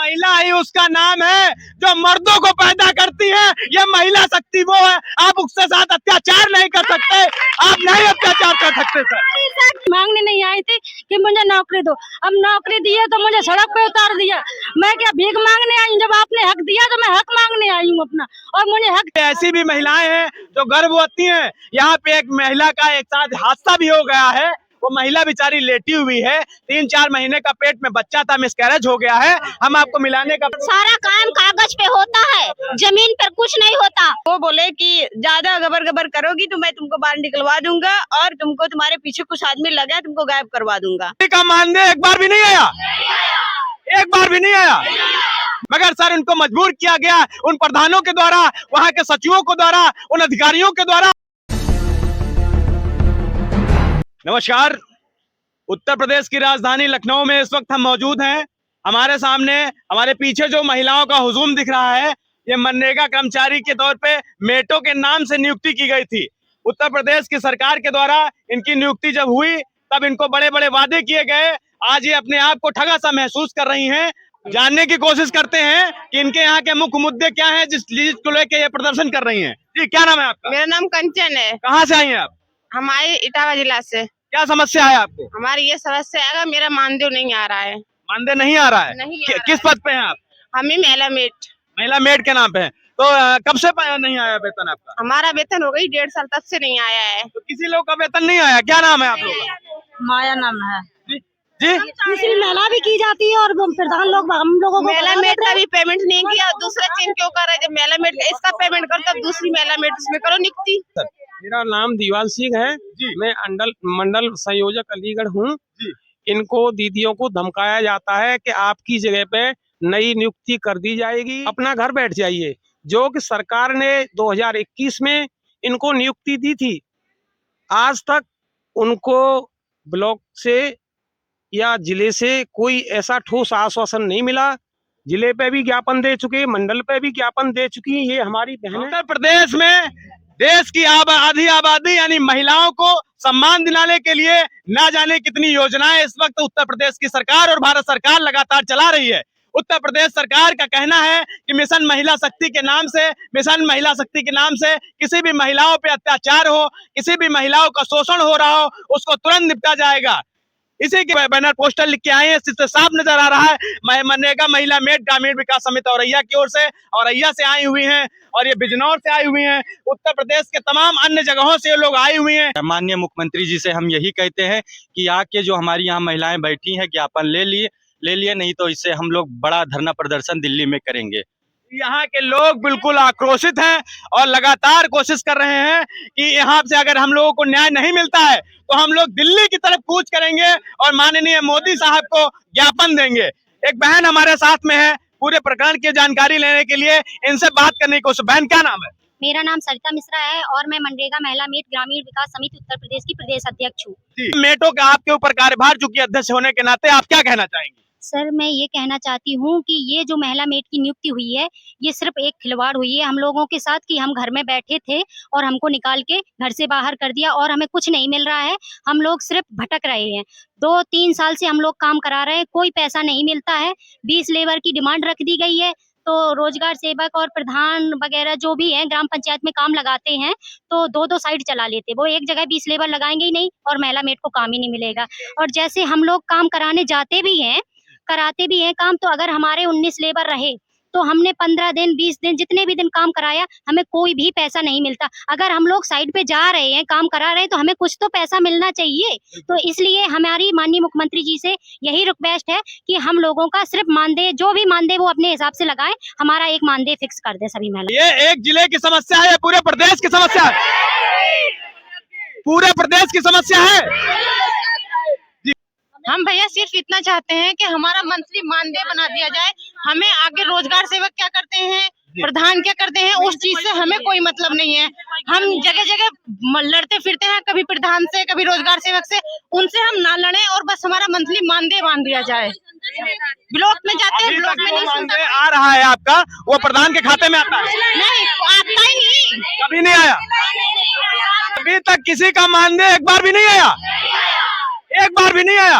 महिला ही उसका नाम है जो मर्दों को पैदा करती है। ये महिला शक्ति वो है, आप उसके साथ अत्याचार नहीं कर सकते, आप नहीं अत्याचार कर सकते। सर मांगने नहीं आई थी कि मुझे नौकरी दो, अब नौकरी दिए तो मुझे सड़क पे उतार दिया। मैं क्या भीख मांगने आई? जब आपने हक दिया तो मैं हक मांगने आई हूँ अपना, और मुझे हक। ऐसी भी महिलाएं हैं जो गर्भवती हैं। यहाँ पे एक महिला का एक साथ हादसा भी हो गया है, वो महिला बेचारी लेटी हुई है, 3-4 महीने का पेट में बच्चा था, मिसकैरेज हो गया है। हम आपको मिलाने का सारा काम कागज पे होता है, जमीन पर कुछ नहीं होता। वो बोले कि ज्यादा गबर गबर करोगी तो मैं तुमको बाहर निकलवा दूंगा और तुमको तुम्हारे पीछे कुछ आदमी लगा है तुमको गायब करवा दूंगा। का मानदेय एक बार भी नहीं आया, एक बार भी नहीं आया। मगर सर उनको मजबूर किया गया उन प्रधानों के द्वारा, वहाँ के सचिवों के द्वारा, उन अधिकारियों के द्वारा। नमस्कार, उत्तर प्रदेश की राजधानी लखनऊ में इस वक्त हम मौजूद हैं। हमारे सामने, हमारे पीछे जो महिलाओं का हुजूम दिख रहा है, ये मनरेगा कर्मचारी के तौर पे मेटों के नाम से नियुक्ति की गई थी। उत्तर प्रदेश की सरकार के द्वारा इनकी नियुक्ति जब हुई तब इनको बड़े बड़े वादे किए गए। आज ये अपने आप को ठगा सा महसूस कर रही हैं। जानने की कोशिश करते हैं कि इनके यहाँ के मुख्य मुद्दे क्या हैं जिस चीज को लेकर ये प्रदर्शन कर रही हैं। जी, क्या नाम है आपका? मेरा नाम कंचन है। कहाँ से आई हैं आप? हमारे इटावा जिला से। क्या समस्या है आपको? हमारी ये समस्या है, मेरा मानदेय नहीं आ रहा है। मानदेय नहीं आ रहा है? नहीं आ रहा किस पद पे हैं आप? हम ही महिला मेट। महिला मेड के नाम पे है। तो कब से नहीं आया वेतन आपका? हमारा वेतन हो गई 1.5 साल तक से नहीं आया है। तो किसी लोग का वेतन नहीं आया। क्या नाम है आप लोगों का? माया नाम है जी जी, तीसरी महिला भी की जाती है और प्रधान लोग हम लोगों को महिला मेट का भी पेमेंट नहीं किया, दूसरा चीज क्यों कर रहे? जब महिला मेट का इसका पेमेंट करो तब दूसरी महिला मेट इसमें करो नियुक्ति। मेरा नाम दीवान सिंह है जी। मैं मंडल संयोजक अलीगढ़ हूँ। इनको दीदियों को धमकाया जाता है कि आपकी जगह पे नई नियुक्ति कर दी जाएगी, अपना घर बैठ जाइए। जो कि सरकार ने 2021 में इनको नियुक्ति दी थी, आज तक उनको ब्लॉक से या जिले से कोई ऐसा ठोस आश्वासन नहीं मिला। जिले पे भी ज्ञापन दे चुके, मंडल पे भी ज्ञापन दे चुकी। ये हमारी बहन। उत्तर प्रदेश में देश की आधी आबादी यानी महिलाओं को सम्मान दिलाने के लिए ना जाने कितनी योजनाएं इस वक्त उत्तर प्रदेश की सरकार और भारत सरकार लगातार चला रही है। उत्तर प्रदेश सरकार का कहना है कि मिशन महिला शक्ति के नाम से, मिशन महिला शक्ति के नाम से किसी भी महिलाओं पे अत्याचार हो, किसी भी महिलाओं का शोषण हो रहा हो, उसको तुरंत निपटा जाएगा। इसी के बैनर पोस्टर लिख के आए हैं, इससे साफ नजर आ रहा है। मनरेगा महिला मेट ग्रामीण विकास समिति औरैया की ओर से, औरैया से आई हुई हैं और ये बिजनौर से आई हुई हैं। उत्तर प्रदेश के तमाम अन्य जगहों से ये लोग आई हुई हैं। माननीय मुख्यमंत्री जी से हम यही कहते हैं कि आके जो हमारी यहाँ महिलाएं बैठी हैं ज्ञापन ले लिए, नहीं तो इससे हम लोग बड़ा धरना प्रदर्शन दिल्ली में करेंगे। यहाँ के लोग बिल्कुल आक्रोशित हैं और लगातार कोशिश कर रहे हैं कि यहाँ से अगर हम लोगों को न्याय नहीं मिलता है तो हम लोग दिल्ली की तरफ कूच करेंगे और माननीय मोदी साहब को ज्ञापन देंगे। एक बहन हमारे साथ में है, पूरे प्रकरण की जानकारी लेने के लिए इनसे बात करने की कोशिश। बहन क्या नाम है? मेरा नाम सरिता मिश्रा है और मैं मनरेगा महिला मेट ग्रामीण विकास समिति उत्तर प्रदेश की प्रदेश अध्यक्ष हूँ। मेटों का आपके ऊपर कार्यभार चूंकि अध्यक्ष होने के नाते आप क्या कहना चाहेंगे? सर, मैं ये कहना चाहती हूँ कि ये जो महिला मेट की नियुक्ति हुई है, ये सिर्फ एक खिलवाड़ हुई है हम लोगों के साथ कि हम घर में बैठे थे और हमको निकाल के घर से बाहर कर दिया और हमें कुछ नहीं मिल रहा है। हम लोग सिर्फ भटक रहे हैं। 2-3 साल से हम लोग काम करा रहे हैं, कोई पैसा नहीं मिलता है। 20 लेबर की डिमांड रख दी गई है, तो रोजगार सेवक और प्रधान वगैरह जो भी है ग्राम पंचायत में काम लगाते हैं तो 2-2 साइड चला लेते, वो एक जगह 20 लेबर लगाएंगे ही नहीं और महिला मेट को काम ही नहीं मिलेगा। और जैसे हम लोग काम कराने जाते भी हैं, कराते भी हैं काम, तो अगर हमारे 19 लेबर रहे तो हमने 15 दिन 20 दिन जितने भी दिन काम कराया, हमें कोई भी पैसा नहीं मिलता। अगर हम लोग साइड पे जा रहे हैं, काम करा रहे हैं, तो हमें कुछ तो पैसा मिलना चाहिए। तो इसलिए हमारी माननीय मुख्यमंत्री जी से यही रिक्वेस्ट है कि हम लोगों का सिर्फ मानदेय, जो भी मानदेय वो अपने हिसाब से लगाएं, हमारा एक मानदेय फिक्स कर दे सभी महिला। ये एक जिले की समस्या है, पूरे प्रदेश की समस्या है, पूरे प्रदेश की समस्या है। हम भैया सिर्फ इतना चाहते हैं कि हमारा मंथली मानदेय बना दिया जाए। हमें आगे रोजगार सेवक क्या करते हैं, प्रधान क्या करते हैं, उस चीज से हमें कोई मतलब नहीं है। हम जगह जगह लड़ते फिरते हैं, कभी प्रधान से कभी रोजगार सेवक से, उनसे हम ना लड़े और बस हमारा मंथली मानदेय बांध दिया जाए। ब्लॉक में जाते हैं, ब्लॉक में नहीं सुनता। आ रहा है आपका, वो प्रधान के खाते में आता है? नहीं, आता ही नहीं, कभी नहीं आया। अभी तक किसी का मानदेय एक बार भी नहीं आया, एक बार भी नहीं आया।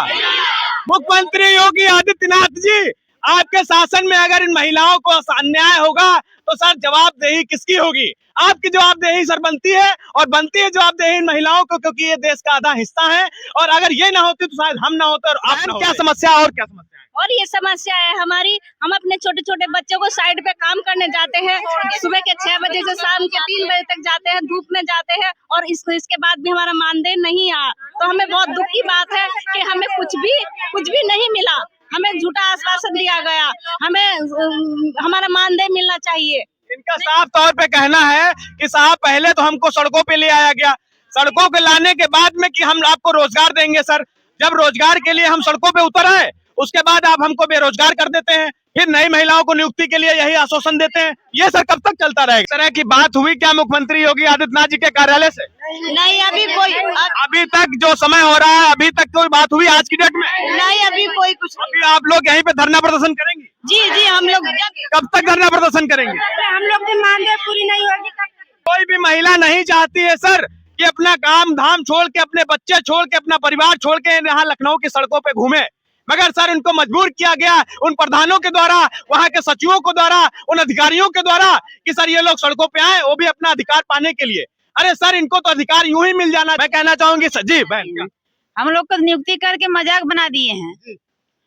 मुख्यमंत्री योगी आदित्यनाथ जी आपके शासन में अगर इन महिलाओं को अन्याय होगा तो सर जवाबदेही किसकी होगी? आपकी जवाबदेही सर बनती है, और बनती है जवाबदेही इन महिलाओं को, क्योंकि ये देश का आधा हिस्सा है। और अगर ये ना होती तो शायद हम ना होते और आप ना होते। क्या समस्या और क्या समस्या है? और ये समस्या है हमारी, हम अपने छोटे छोटे बच्चों को साइड पे काम करने जाते हैं, सुबह के 6 बजे से शाम के 3 बजे तक जाते हैं, धूप में जाते हैं, और इसके बाद भी हमारा मानदेय नहीं आया। तो हमें बहुत दुख की बात है कि हमें कुछ भी नहीं मिला, हमें झूठा आश्वासन दिया गया, हमें हमारा मानदेय मिलना चाहिए। इनका साफ तौर पे कहना है कि साहब पहले तो हमको सड़कों पे ले आया गया, सड़कों पे लाने के बाद में कि हम आपको रोजगार देंगे। सर जब रोजगार के लिए हम सड़कों पे उतर आए, उसके बाद आप हमको बेरोजगार कर देते हैं, फिर नई महिलाओं को नियुक्ति के लिए यही आश्वासन देते हैं। ये सर कब तक चलता रहेगा? इस तरह की बात हुई क्या मुख्यमंत्री योगी आदित्यनाथ जी के कार्यालय से? नहीं, अभी तक जो समय हो रहा है, अभी तक कोई बात हुई आज की डेट में? नहीं, अभी कोई कुछ। अभी आप लोग यहीं पे धरना प्रदर्शन करेंगे? जी हम लोग कब तक धरना प्रदर्शन करेंगे? हम लोग की मानदेय पूरी नहीं होगी। कोई भी महिला नहीं चाहती है सर कि अपना काम धाम छोड़ के, अपने बच्चे छोड़ के, अपना परिवार छोड़ के यहाँ लखनऊ की सड़कों पे घूमे, मगर सर उनको मजबूर किया गया उन प्रधानों के द्वारा, वहाँ के सचिवों के द्वारा, उन अधिकारियों के द्वारा कि सर ये लोग सड़कों पे आए, वो भी अपना अधिकार पाने के लिए। अरे सर इनको तो अधिकार यूं ही मिल जाना। मैं कहना चाहूंगी सर जी बहन, हम लोग को नियुक्ति करके मजाक बना दिए हैं।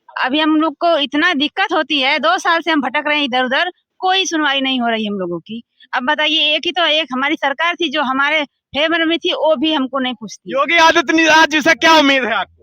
अभी हम लोग को इतना दिक्कत होती है, 2 साल से हम भटक रहे हैं इधर उधर, कोई सुनवाई नहीं हो रही हम लोगों की। अब बताइए, एक हमारी सरकार थी जो हमारे फेवर में थी, वो भी हमको नहीं पूछती। योगी आदित्यनाथ जी से क्या उम्मीद है आपको?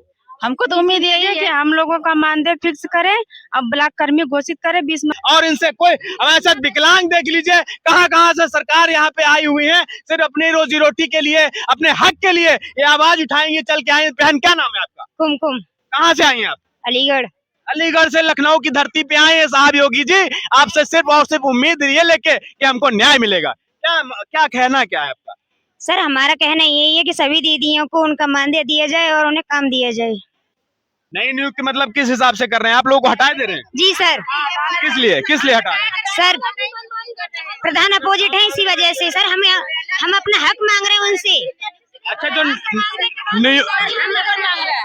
हमको तो उम्मीद यही है कि हम लोगों का मानदेय फिक्स करें, अब ब्लॉक कर्मी घोषित करें 20 में। और इनसे कोई हमारे साथ विकलांग देख लीजिए, कहाँ से सरकार यहाँ पे आई हुई है, सिर्फ अपनी रोजी रोटी के लिए, अपने हक के लिए ये आवाज उठाएंगे, चल के आए। बहन क्या नाम है आपका? कुमकुम। कहाँ से आई हैं आप? अलीगढ़। अलीगढ़ से लखनऊ की धरती पे आए हैं साहब योगी जी, आपसे सिर्फ और सिर्फ उम्मीद ये लेके कि हमको न्याय मिलेगा। क्या कहना क्या है आपका? सर हमारा कहना यही है कि सभी दीदियों को उनका मानदेय दिया जाए और उन्हें काम दिया जाए। नई नियुक्ति मतलब किस हिसाब से कर रहे हैं? आप लोगों को हटा दे रहे हैं? जी सर। किस लिए हटा रहे हैं? सर प्रधान अपोजिट है, इसी वजह से सर हम अपना हक मांग रहे हैं उनसे। अच्छा, जो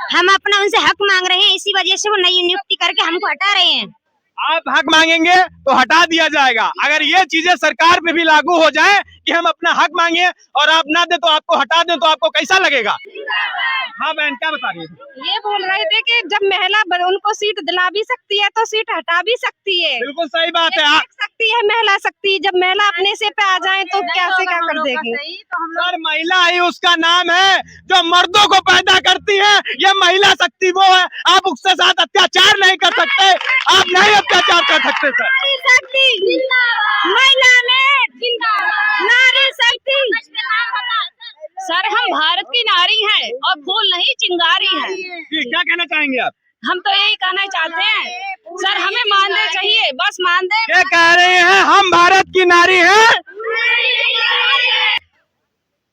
हम अपना उनसे हक मांग रहे हैं, इसी वजह से वो नई नियुक्ति करके हमको हटा रहे हैं। आप हक मांगेंगे तो हटा दिया जाएगा। अगर ये चीजें सरकार पे भी लागू हो जाए कि हम अपना हक मांगे और आप ना दे तो आपको हटा दें, तो आपको कैसा लगेगा? हाँ बहन क्या बता रही है? ये बोल रहे थे कि जब महिला उनको सीट दिला भी सकती है तो सीट हटा भी सकती है। बिल्कुल सही बात है। सकती है महिला शक्ति, जब महिला अपने से पे आ जाए तो कैसे क्या कर देगी? सर महिला ही उसका नाम है जो मर्दों को पैदा करती है, ये महिला शक्ति वो है। आप उसके साथ अत्याचार नहीं कर सकते, आप नहीं अत्याचार कर सकते सर। महिला नारी शक्ति। सर हम भारत की नारी हैं और फूल नहीं चिंगारी हैं। जी क्या कहना चाहेंगे आप? हम तो यही कहना चाहते हैं सर, हमें मानदेय चाहिए, बस मानदेय। ये कह रहे हैं हम भारत की नारी हैं,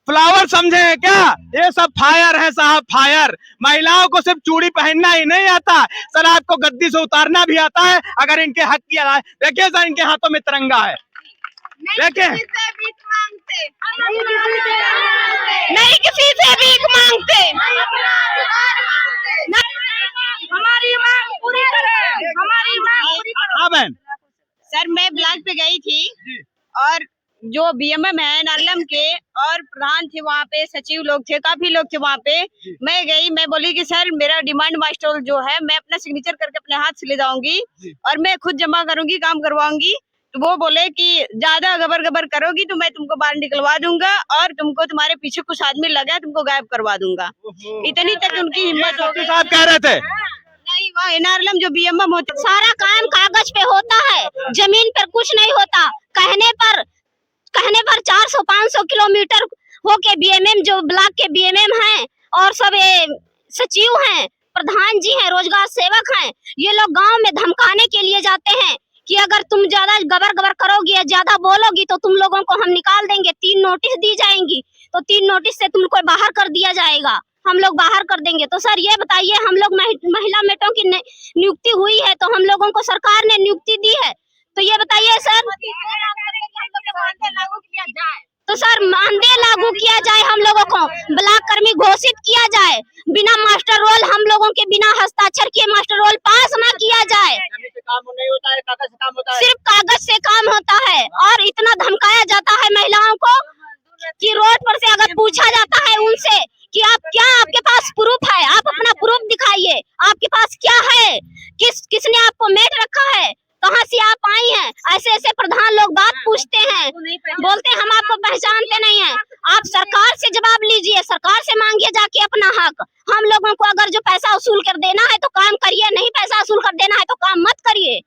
फ्लावर समझे हैं क्या? ये सब फायर है साहब, फायर। महिलाओं को सिर्फ चूड़ी पहनना ही नहीं आता सर, आपको गद्दी से उतारना भी आता है। अगर इनके हक की देखिए सर, इनके हाथों में तिरंगा है, देखिए नहीं किसी से भीख मांगते। हमारी मांग पूरी करें, हमारी मांग पूरी करें। हाँ बहन। सर मैं ब्लॉक पे गई थी और जो बीएमएम है नारलम के और प्रधान थे वहाँ पे, सचिव लोग थे, काफी लोग थे वहाँ पे। मैं गई, मैं बोली कि सर मेरा डिमांड मास्टर जो है मैं अपना सिग्नेचर करके अपने हाथ से ले जाऊंगी और मैं खुद जमा करूंगी, काम करवाऊंगी। तो वो बोले कि ज्यादा गबर गबर करोगी तो मैं तुमको बाहर निकलवा दूंगा और तुमको तुम्हारे पीछे कुछ आदमी लगा है तुमको गायब करवा दूंगा। इतनी तक उनकी हिम्मत हो गई। साहब कह रहे थे नहीं, वहाँ एनआरएलएम जो बीएमएम होते सारा काम कागज पे होता है, जमीन पर कुछ नहीं होता। कहने पर 400-500 किलोमीटर होके बीएमएम जो ब्लॉक के बीएमएम हैं और सब सचिव हैं, प्रधान जी हैं, रोजगार सेवक हैं, ये लोग गांव में धमकाने के लिए जाते हैं कि अगर तुम ज्यादा गबर करोगी या ज्यादा बोलोगी तो तुम लोगों को हम निकाल देंगे। 3 नोटिस दी जाएंगी, तो 3 नोटिस से तुमको बाहर कर दिया जाएगा, हम लोग बाहर कर देंगे। तो सर ये बताइए, हम लोग महिला मेटों की नियुक्ति हुई है तो हम लोगों को सरकार ने नियुक्ति दी है, तो ये बताइए सर तो सर मानदेय लागू किया जाए, हम लोगों को ब्लॉक कर्मी घोषित किया जाए, बिना मास्टर रोल हम लोगों के बिना हस्ताक्षर किए मास्टर रोल पास ना किया जाए। काम नहीं होता है, कागज से काम होता है। सिर्फ कागज से काम होता है और इतना धमकाया जाता है महिलाओं को कि रोड पर से अगर पूछा जाता है उनसे कि आप क्या, आपके पास प्रूफ है, आप अपना प्रूफ दिखाइए, आपके पास क्या है, किसने आपको मेट रखा है, कहाँ से आप आई हैं, ऐसे ऐसे प्रधान लोग बात पूछते हैं, बोलते हैं हम आपको पहचानते नहीं हैं। आप सरकार से जवाब लीजिए, सरकार से मांगिए जाके अपना हक। हम लोगों को अगर जो पैसा वसूल कर देना है तो काम करिए, नहीं पैसा वसूल कर देना है तो काम मत करिए।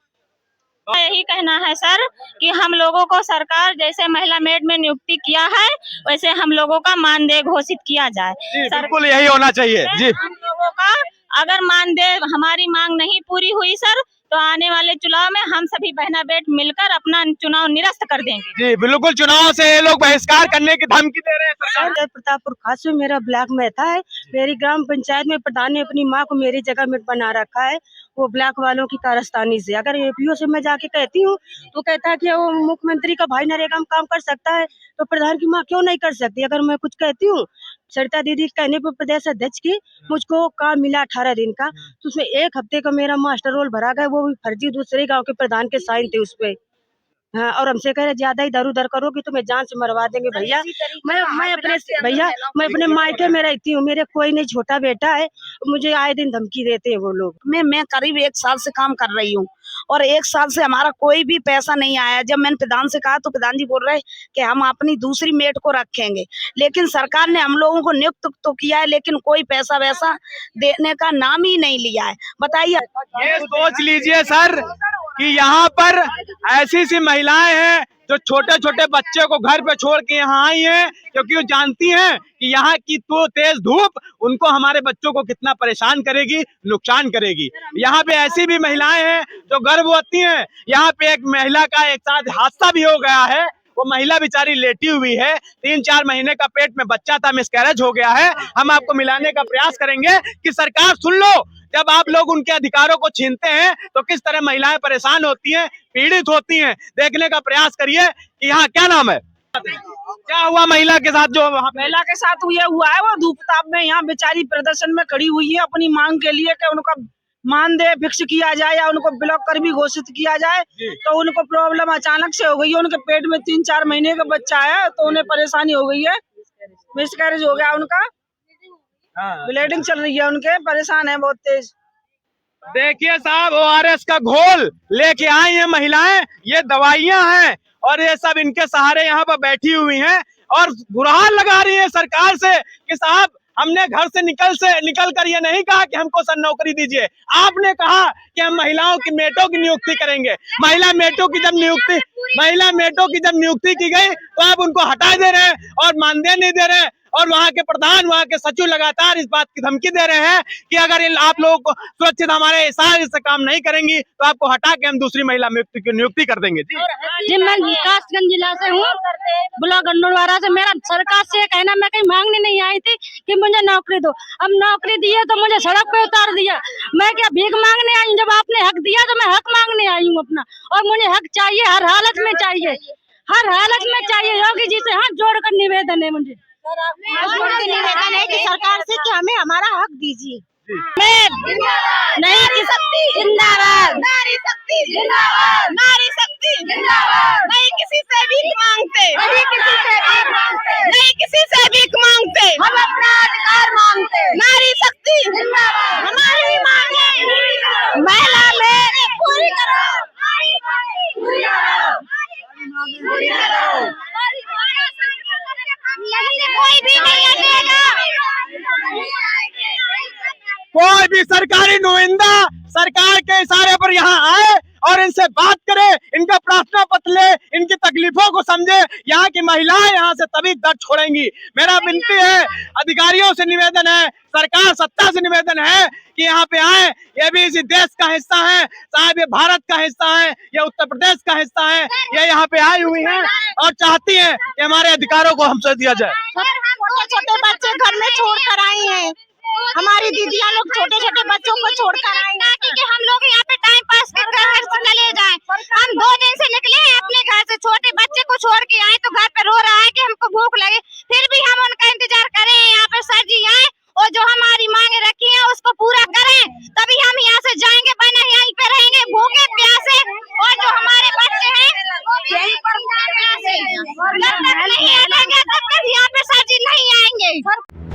यही कहना है सर कि हम लोगों को सरकार जैसे महिला मेड में नियुक्ति किया है वैसे हम लोगों का मानदेय घोषित किया जाए। बिल्कुल यही होना चाहिए जी। हम लोगों का अगर मानदेय, हमारी मांग नहीं पूरी हुई सर तो आने वाले चुनाव में हम सभी बहना बेट मिलकर अपना चुनाव निरस्त कर देंगे। जी बिल्कुल, चुनाव से ये लोग बहिष्कार करने की धमकी दे रहे हैं सरकार। सर प्रतापपुर खास में मेरा ब्लॉक में था है। मेरी ग्राम पंचायत में प्रधान ने अपनी माँ को मेरी जगह में बना रखा है, वो ब्लॉक वालों की कारस्तानी से। अगर एपीओ से मैं जाके कहती हूँ तो कहता है कि वो मुख्यमंत्री का भाई नरेगा में काम कर सकता है तो प्रधान की माँ क्यों नहीं कर सकती। अगर मैं कुछ कहती हूँ सरिता दीदी कहने पर प्रदेश अध्यक्ष की मुझको काम मिला 18 दिन का, तो उसमें 1 हफ्ते का मेरा मास्टर रोल भरा गया, वो भी फर्जी दूसरे गांव के प्रधान के साइन थे उस पे। हाँ, और हमसे कह रहे ज्यादा इधर उधर करोगी तो मैं जान से मरवा देंगे भैया। मैं अपने मायके में रहती हूँ, मेरे कोई नहीं, छोटा बेटा है, मुझे आए दिन धमकी देते हैं वो लोग। मैं करीब 1 साल से काम कर रही हूँ और 1 साल से हमारा कोई भी पैसा नहीं आया। जब मैंने प्रधान से कहा तो प्रधान जी बोल रहे कि हम अपनी दूसरी मेट को रखेंगे, लेकिन सरकार ने हम लोगों को नियुक्त तो किया है लेकिन कोई पैसा वैसा देने का नाम ही नहीं लिया है। बताइए, ये सोच लीजिए सर कि यहाँ पर ऐसी सी महिलाएं हैं जो छोटे छोटे बच्चे को घर पे छोड़ के यहाँ आई हैं, क्योंकि वो जानती हैं कि यहाँ की तो तेज धूप उनको, हमारे बच्चों को कितना परेशान करेगी, नुकसान करेगी। यहाँ पे ऐसी भी महिलाएं हैं जो गर्भवती हैं। यहाँ पे एक महिला का एक साथ हादसा भी हो गया है, वो महिला बेचारी लेटी हुई है, 3-4 महीने का पेट में बच्चा था, मिसकैरेज हो गया है। हम आपको मिलाने का प्रयास करेंगे कि सरकार सुन लो, जब आप लोग उनके अधिकारों को छीनते हैं तो किस तरह महिलाएं परेशान होती हैं, पीड़ित होती हैं। देखने का प्रयास करिए कि यहाँ क्या नाम है, क्या हुआ महिला के साथ, जो महिला के साथ ये हुआ है, वो धूप ताप में यहाँ बेचारी प्रदर्शन में खड़ी हुई है अपनी मांग के लिए कि उनका मानदेय फिक्स किया जाए या उनको ब्लॉक कर भी घोषित किया जाए। तो उनको प्रॉब्लम अचानक से हो गई है, उनके पेट में 3-4 महीने का बच्चा है तो उन्हें परेशानी हो गई है, मिसकैरेज हो गया उनका, ब्लीडिंग चल रही है, उनके परेशान है बहुत तेज। देखिए साहब, ORS का घोल लेके आई हैं महिलाएं, ये दवाइयां हैं और ये सब इनके सहारे यहाँ पर बैठी हुई हैं और गुहार लगा रही है सरकार से कि साहब हमने घर से निकल कर ये नहीं कहा कि हमको सर नौकरी दीजिए, आपने कहा कि हम महिलाओं की मेटों की नियुक्ति करेंगे। महिला मेटों की जब नियुक्ति की गई तो आप उनको हटा दे रहे हैं और मानदेय नहीं दे रहे हैं, और वहाँ के प्रधान, वहाँ के सचिव लगातार इस बात की धमकी दे रहे हैं कि अगर आप लोगों को सुरक्षित हमारे हिसाब से काम नहीं करेंगी तो आपको हटा के हम दूसरी महिला नियुक्ति कर देंगे। जी मैं कासगंज जिला से हूँ, ब्लॉक गंडोलवाड़ा से। मेरा सरकार से कहना, मैं कहीं मांगने नहीं आई थी कि मुझे नौकरी दो, अब नौकरी दिए तो मुझे सड़क पे उतार दिया। मैं क्या भीख मांगने आई हूँ, जब आपने हक दिया तो मैं हक मांगने आई हूँ अपना, और मुझे हक चाहिए, हर हालत में चाहिए, हर हालत में चाहिए। योगी जी से हाथ जोड़कर निवेदन है मुझे, निवेदन है कि सरकार से कि हमें हमारा हक दीजिए। नारी शक्ति जिंदाबाद, नारी शक्ति जिंदाबाद, नारी शक्ति जिंदाबाद। नहीं किसी से भीख मांगते, नहीं किसी से भीख मांगते, नहीं किसी से भीख मांगते, हम अपना अधिकार मांगते। नारी शक्ति जिंदाबाद, हमारी मांग है महिला में पूरी करो, पूरी करो, पूरी करो। कोई भी नहीं हटेगा, कोई भी सरकारी नुमाइंदा सरकार के इशारे पर यहाँ आए और इनसे बात करे, इनका प्रार्थना पत्र ले, इनकी तकलीफों को समझे। यहाँ की महिलाएं यहाँ से तभी दर्द छोड़ेंगी। मेरा विनती है, अधिकारियों से निवेदन है, सरकार सत्ता से निवेदन है कि यहाँ पे आए, ये भी इसी देश का हिस्सा है साहब, ये भारत का हिस्सा है, ये उत्तर प्रदेश का हिस्सा है, ये यहाँ पे आई हुई है और चाहती है कि हमारे अधिकारों को हमसे दिया जाए। छोटे छोटे बच्चे घर में छोड़ कर आई हैं, हमारी दीदियां लोग छोटे छोटे बच्चों को छोड़कर आई हैं कि हम लोग यहाँ पे टाइम पास कर घर से चले जाएं। हम 2 दिन से निकले हैं अपने घर से, छोटे बच्चे को छोड़ के आए तो घर पे रो रहा है कि हमको जब तक नहीं हटेंगे तब तक यहाँ पे सर जी नहीं आएंगे।